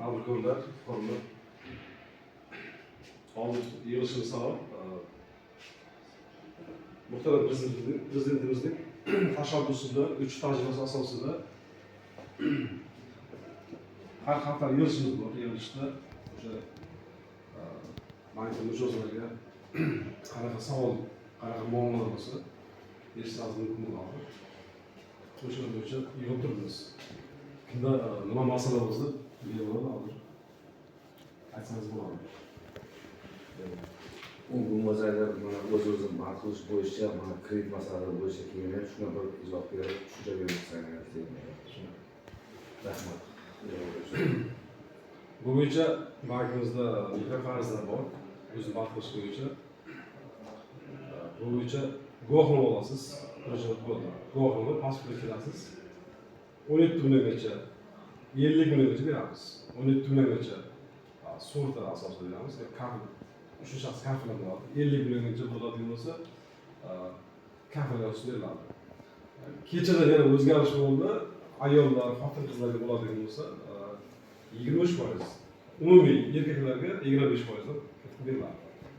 Abrikörler, formu. Aldık, yığılışını sağlam. Muhtemelen prezidentimizin tashabbusida, 3 tajribasi asosida har hafta yig'ilishimiz bor. Yig'ilishda o'sha bankning mijozlariga qanaqa savol, qanaqa muammolar bo'lsa, eshitishimiz mumkin bo'ladi. O'shalar bo'yicha yig'ib turibmiz. Kimda nima masala bo'lsa, bilib oladi. Aytsangiz bo'ladi. Bu masalalar mana o'z-o'zim hal qilish bo'yicha, mana kredit masalalari bo'yicha keyin ham shuna bir izoh berib, tushuncha berib sanayapman. Rahmat. Bu bo'yicha bankimizda mikrofarzlar bor. O'zini hal qilish bo'yicha. Bu bo'yicha guvohnoma olasiz. Guvohnoma pasportga kirasiz. 17 milliongacha, 50 milliongacha beramiz. 17 milliongacha sug'urta asosida beramiz. Shu shaxs kafillanadi. 50 milliongacha bo'ladigan bo'lsa, kafillar beriladi. Kechada yana o'zgarish bo'ldi. Ayollar, xotin-qizlarga bo'ladigan bo'lsa, 23%. Umumiy erkaklarga 25% beriladi.